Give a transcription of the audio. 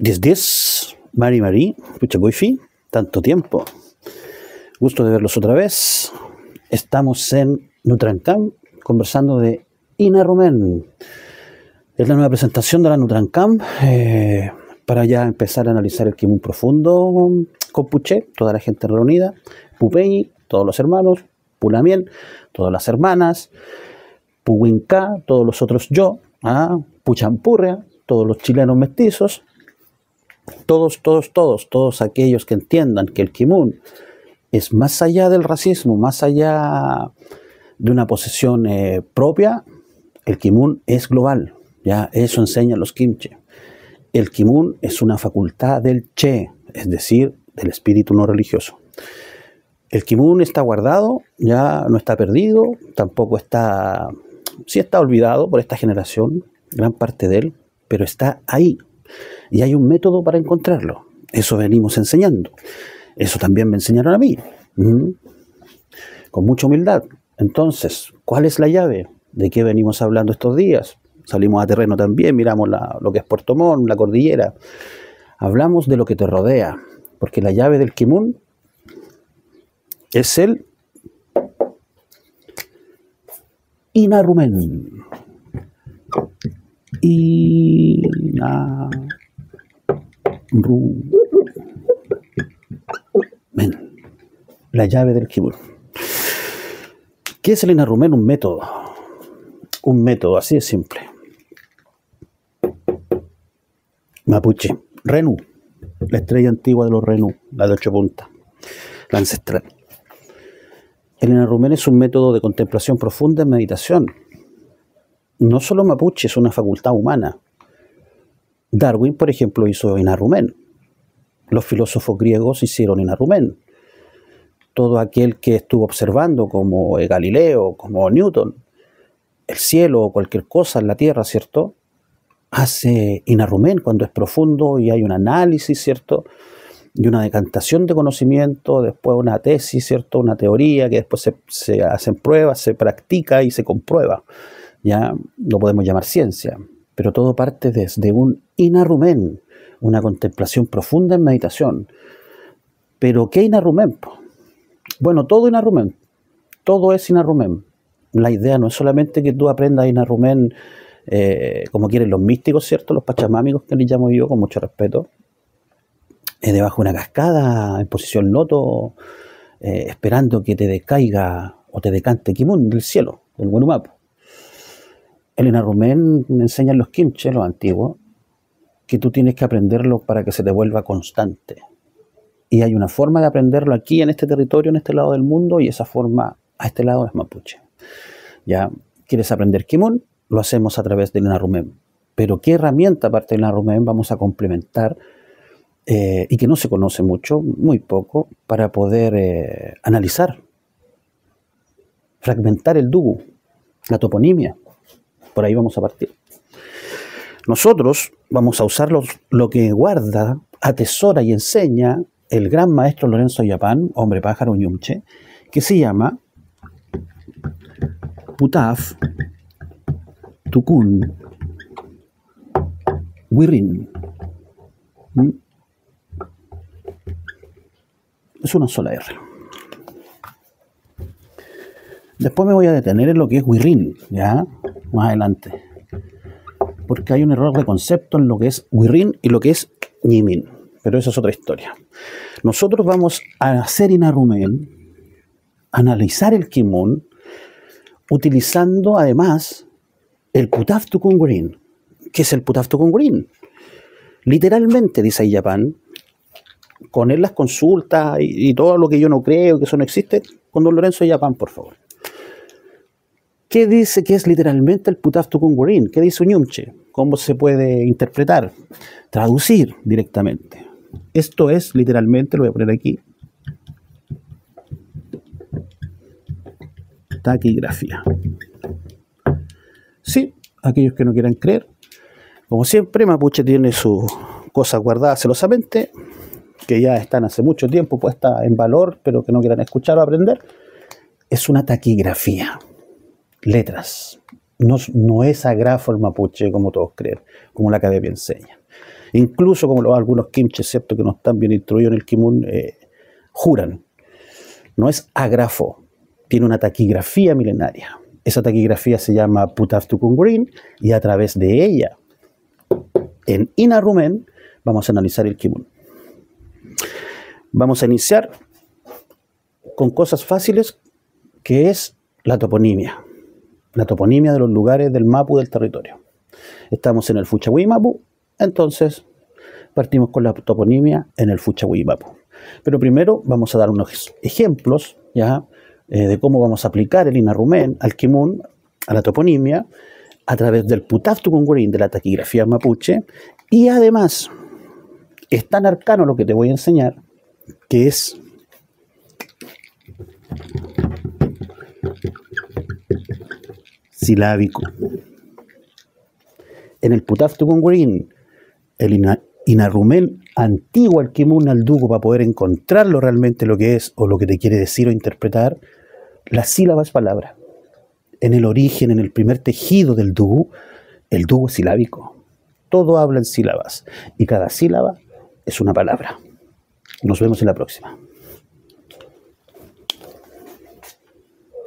10-10, Mari Mari, Puchacoifi, tanto tiempo. Gusto de verlos otra vez. Estamos en Nutrancam conversando de Ina Rumén. Es la nueva presentación de la Nutrancam para ya empezar a analizar el Kimun profundo con Puché, toda la gente reunida, Pupeñi, todos los hermanos, Pulamiel, todas las hermanas, Puhuinca, todos los otros yo, Puchampurria, todos los chilenos mestizos, todos aquellos que entiendan que el Kimun es más allá del racismo, más allá de una posesión propia. El Kimun es global, ya eso enseñan los Kimche. El Kimun es una facultad del Che, es decir, del espíritu no religioso. El Kimun está guardado, ya no está perdido, tampoco está, sí está olvidado por esta generación, gran parte de él, pero está ahí. Y hay un método para encontrarlo. Eso venimos enseñando. Eso también me enseñaron a mí. Con mucha humildad. Entonces, ¿cuál es la llave? ¿De qué venimos hablando estos días? Salimos a terreno también, miramos lo que es Puerto Montt, la cordillera. Hablamos de lo que te rodea. Porque la llave del Kimun es el Ina Rumén. Ina Rumén. La llave del Kimun. ¿Qué es el Ina Rumén? Un método. Un método, así de simple. Mapuche. Renu. La estrella antigua de los Renu. La de 8 puntas. La ancestral. El Ina Rumén es un método de contemplación profunda en meditación. No solo mapuche, es una facultad humana. Darwin, por ejemplo, hizo Ina Rumén. Los filósofos griegos hicieron Ina Rumén. Todo aquel que estuvo observando, como Galileo, como Newton, el cielo o cualquier cosa en la tierra, ¿cierto? Hace Ina Rumén cuando es profundo y hay un análisis, ¿cierto? Y una decantación de conocimiento, después una tesis, ¿cierto? Una teoría que después se hacen pruebas, se practica y se comprueba. Ya lo podemos llamar ciencia, pero todo parte desde un Ina Rumén, una contemplación profunda en meditación. ¿Pero qué Ina Rumén? Bueno, todo Ina Rumén, todo es Ina Rumén. La idea no es solamente que tú aprendas Ina Rumén como quieren los místicos, ¿cierto? Los pachamámicos, que les llamo yo con mucho respeto, debajo de una cascada, en posición loto, esperando que te decaiga o te decante Kimun del cielo, del Wenumapu. El Ina Rumén enseñan los Kimche, los antiguos, que tú tienes que aprenderlo para que se te vuelva constante. Y hay una forma de aprenderlo aquí, en este territorio, en este lado del mundo, y esa forma a este lado es mapuche. ¿Ya? ¿Quieres aprender Kimun? Lo hacemos a través del Ina Rumén. Pero ¿qué herramienta, aparte del Ina Rumén, vamos a complementar y que no se conoce mucho, muy poco, para poder analizar, fragmentar el Dugu, la toponimia? Por ahí vamos a partir. Nosotros vamos a usar lo que guarda, atesora y enseña el gran maestro Lorenzo Ayapán, hombre pájaro Ñumche, que se llama Putaf Tukun Wirrin. Es una sola R. Después me voy a detener en lo que es Wirrin, ¿ya? Más adelante. Porque hay un error de concepto en lo que es Wirrin y lo que es Ñimin. Pero eso es otra historia. Nosotros vamos a hacer Ina Rumén, analizar el Kimun, utilizando además el Putaf Tukun Wirrin. ¿Qué es el Putaf Tukun Wirrin? Literalmente, dice Ayapán, con él las consultas y todo lo que yo no creo, que eso no existe, con don Lorenzo Ayapán, por favor. ¿Qué dice que es literalmente el Putaf Tukun Wirrin? ¿Qué dice Ñumche? ¿Cómo se puede interpretar? Traducir directamente. Esto es literalmente, lo voy a poner aquí, taquigrafía. Sí, aquellos que no quieran creer, como siempre, Mapuche tiene sus cosas guardadas celosamente, que ya están hace mucho tiempo puestas en valor, pero que no quieran escuchar o aprender. Es una taquigrafía. Letras. No es agrafo el mapuche, como todos creen, como la academia enseña. Incluso como algunos kimches, ¿cierto?, que no están bien instruidos en el kimun, juran. No es ágrafo, tiene una taquigrafía milenaria. Esa taquigrafía se llama Putaftukun y a través de ella, en Inarumen, vamos a analizar el kimun. Vamos a iniciar con cosas fáciles, que es la toponimia de los lugares del mapu del territorio. Estamos en el Fuchahui Mapu, entonces partimos con la toponimia en el Fuchahui Mapu. Pero primero vamos a dar unos ejemplos, ¿ya?, de cómo vamos a aplicar el Inarumen al kimun, a la toponimia, a través del Putaftukun de la taquigrafía mapuche, y además es tan arcano lo que te voy a enseñar, que es silábico. En el Putaftukun, el Inarumen antiguo al kimun al dugu, para poder encontrarlo realmente lo que es, o lo que te quiere decir o interpretar, la sílaba es palabra. En el origen, en el primer tejido del dugu, el dugu es silábico. Todo habla en sílabas, y cada sílaba es una palabra. Nos vemos en la próxima.